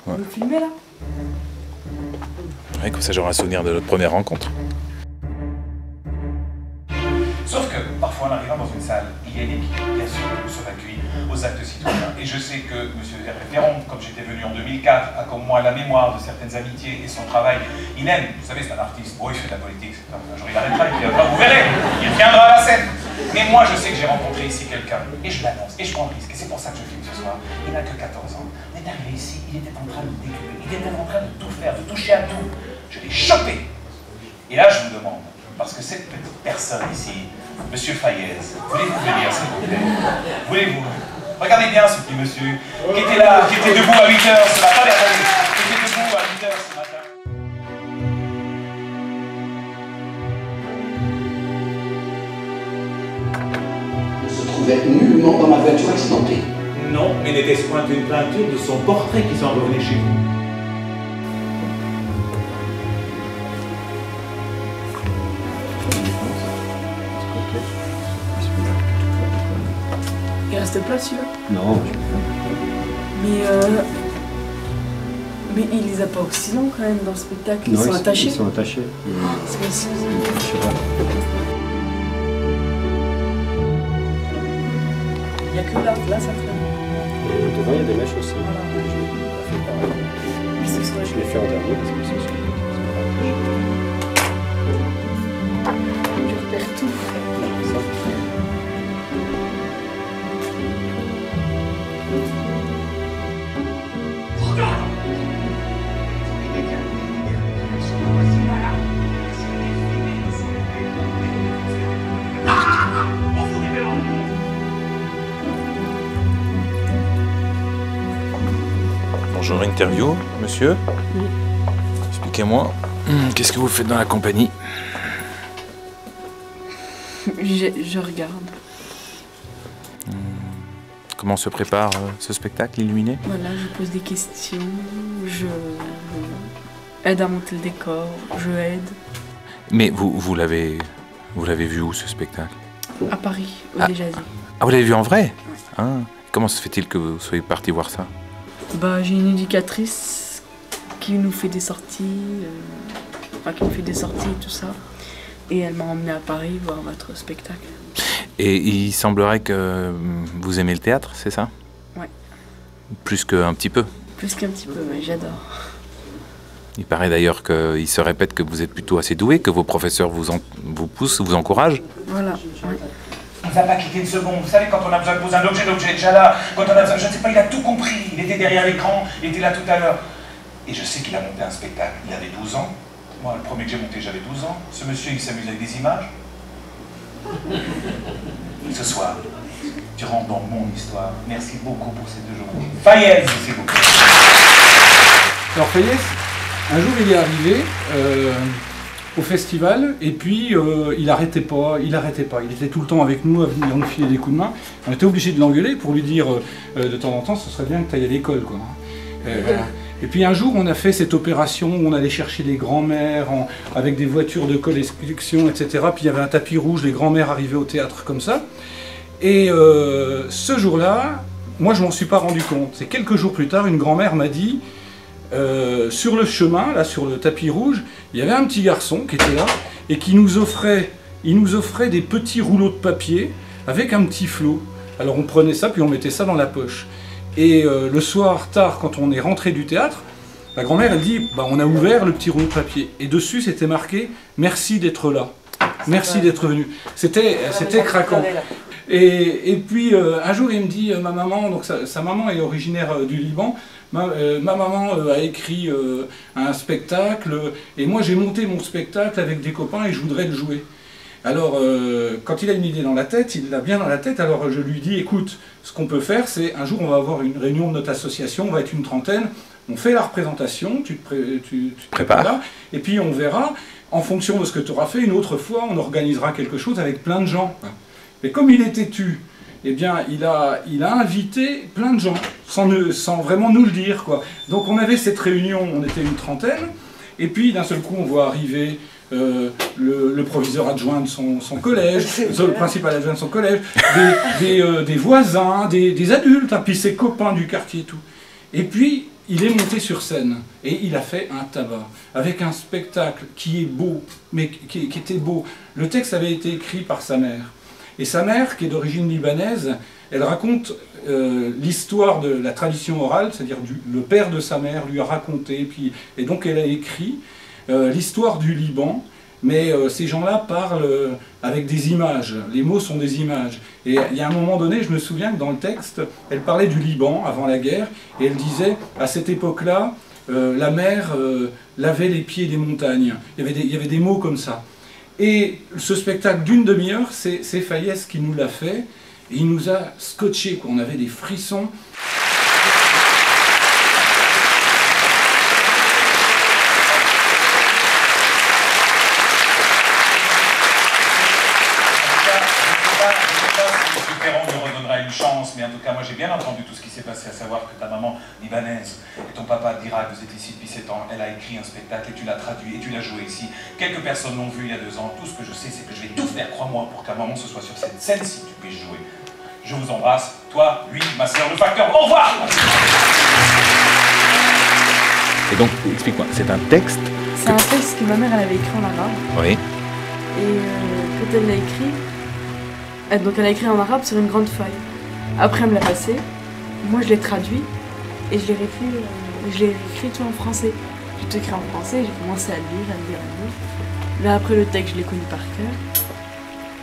Vous me filmez là? Ouais, comme ça j'aurai un souvenir de notre première rencontre. Sauf que, parfois en arrivant dans une salle, il y a une équipe, bien sûr, nous sommes accueillis aux actes citoyens. Et je sais que M. Ferron, comme j'étais venu en 2004, a comme moi la mémoire de certaines amitiés et son travail. Il aime, vous savez, c'est un artiste, bon, il fait de la politique, c'est un jour il arrêtera, et puis après, vous verrez, il reviendra à la scène. Mais moi, je sais que j'ai rencontré ici quelqu'un, et je l'annonce, et je prends le risque, et c'est pour ça que je filme ce soir. Il n'a que 14 ans. Il est arrivé ici, il était en train de déculer, il était en train de tout faire, de toucher à tout. Je l'ai chopé. Et là, je vous demande, parce que cette petite personne ici, Monsieur Fayez, voulez-vous venir, s'il vous plaît? Voulez-vous? Regardez bien ce petit monsieur, qui était là, qui était debout à 8 h ce matin, qui était debout à 8 h ce matin. Il se trouvait nullement dans ma voiture accidentée. Non, mais n'était-ce point une peinture de son portrait qui s'en revenait chez vous? Il reste plat celui-là? Non, mais il les a pas aussi longs quand même dans le spectacle. Ils non, sont attachés. Ils sont attachés. C'est possible. Je sais pas. Il n'y a que là ça traîne. Et devant, il y a des mèches aussi. Voilà. Mais ce serait... Je l'ai fait en dernier parce que c'est sûr. Tu repères tout. Bonjour, interview, monsieur. Oui. Expliquez-moi, qu'est-ce que vous faites dans la compagnie? Je regarde. Comment se prépare ce spectacle illuminé? Voilà, je pose des questions, je aide à monter le décor, je aide. Mais vous l'avez vu où, ce spectacle? À Paris, au Ah. Déjà-dit. Ah, vous l'avez vu en vrai? Ah. Comment se fait-il que vous soyez parti voir ça? Bah, j'ai une éducatrice qui nous fait des sorties, qui nous fait des sorties et tout ça. Et elle m'a emmené à Paris voir votre spectacle. Et il semblerait que vous aimez le théâtre, c'est ça? Ouais. Plus qu'un petit peu. Plus qu'un petit peu, mais j'adore. Il paraît d'ailleurs qu'il se répète que vous êtes plutôt assez doué, que vos professeurs vous poussent, vous encouragent. Voilà, ouais. Il ne va pas quitter une seconde. Vous savez, quand on a besoin de poser un objet, l'objet est déjà là. Quand on a besoin, je ne sais pas, il a tout compris. Il était derrière l'écran, il était là tout à l'heure. Et je sais qu'il a monté un spectacle. Il avait 12 ans. Moi, le premier que j'ai monté, j'avais 12 ans. Ce monsieur, il s'amuse avec des images. Ce soir, tu rentres dans mon histoire. Merci beaucoup pour ces 2 jours. Fayez, s'il vous plaît. Alors Fayez, un jour il est arrivé au festival et puis il arrêtait pas, il était tout le temps avec nous à venir nous filer des coups de main. On était obligé de l'engueuler pour lui dire de temps en temps ce serait bien que tu ailles à l'école, quoi. Voilà. Et puis un jour on a fait cette opération où on allait chercher les grands-mères avec des voitures de collection, etc. Puis il y avait un tapis rouge, les grands-mères arrivaient au théâtre comme ça. Et ce jour-là, moi je m'en suis pas rendu compte. C'est quelques jours plus tard, une grand-mère m'a dit sur le chemin, là sur le tapis rouge, il y avait un petit garçon qui était là et qui nous offrait des petits rouleaux de papier avec un petit flot. Alors on prenait ça puis on mettait ça dans la poche. Et le soir tard, quand on est rentré du théâtre, la grand-mère elle dit bah, on a ouvert le petit rouleau de papier et dessus c'était marqué merci d'être là, merci d'être venu. C'était craquant. Et puis un jour il me dit ma maman, donc sa maman est originaire du Liban. Ma maman a écrit un spectacle et moi j'ai monté mon spectacle avec des copains et je voudrais le jouer. Alors quand il a une idée dans la tête, il l'a bien dans la tête, alors je lui dis écoute, ce qu'on peut faire c'est un jour on va avoir une réunion de notre association, on va être une trentaine, on fait la représentation, tu te prépares et puis on verra, en fonction de ce que tu auras fait, une autre fois on organisera quelque chose avec plein de gens. Mais comme il est têtu, eh bien, il a invité plein de gens, sans vraiment nous le dire, quoi. Donc on avait cette réunion, on était une trentaine, et puis d'un seul coup on voit arriver le proviseur adjoint de son collège, le principal adjoint de son collège, des voisins, des adultes, hein, puis ses copains du quartier et tout. Et puis il est monté sur scène et il a fait un tabac avec un spectacle qui est beau, mais qui était beau. Le texte avait été écrit par sa mère. Et sa mère, qui est d'origine libanaise, elle raconte l'histoire de la tradition orale, c'est-à-dire le père de sa mère lui a raconté, et donc elle a écrit l'histoire du Liban. Mais ces gens-là parlent avec des images, les mots sont des images. Et il y a un moment donné, je me souviens que dans le texte, elle parlait du Liban avant la guerre, et elle disait, à cette époque-là, la mer lavait les pieds des montagnes. Il y avait des mots comme ça. Et ce spectacle d'une demi-heure, c'est Fayès qui nous l'a fait, et il nous a scotché, quoi. On avait des frissons. Mais en tout cas, moi j'ai bien entendu tout ce qui s'est passé, à savoir que ta maman libanaise et ton papa d'Irak, vous êtes ici depuis 7 ans, elle a écrit un spectacle et tu l'as traduit et tu l'as joué ici. Quelques personnes l'ont vu il y a 2 ans. Tout ce que je sais, c'est que je vais tout faire, crois-moi, pour qu'à un moment ce soit sur cette scène-ci tu puisses jouer. Je vous embrasse, toi, lui, ma sœur, le facteur. Au revoir. Et donc, explique-moi, c'est un texte? C'est un texte que ma mère elle avait écrit en arabe. Oui. Et quand elle l'a écrit, donc elle a écrit en arabe sur une grande feuille. Après elle me l'a passé, moi je l'ai traduit et je l'ai réécrit tout en français. J'ai tout écrit en français, j'ai commencé à le lire. Là après le texte je l'ai connu par cœur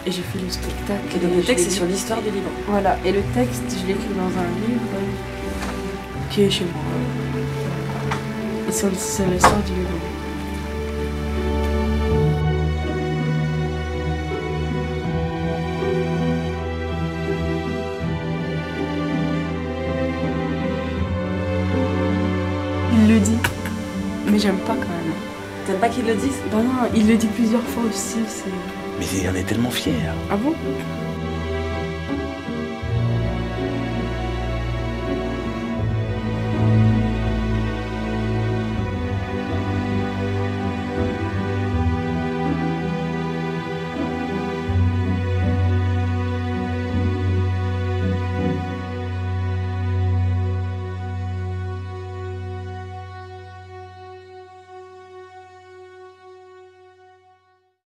et j'ai fait le spectacle. Et donc le texte c'est sur l'histoire du Liban. Voilà, et le texte je l'ai écrit dans un livre qui est chez moi. Et c'est l'histoire du Liban. Il le dit, mais j'aime pas quand même. T'aimes pas qu'il le dise? Bah non, il le dit plusieurs fois aussi. Mais il en est tellement fier. Ah bon?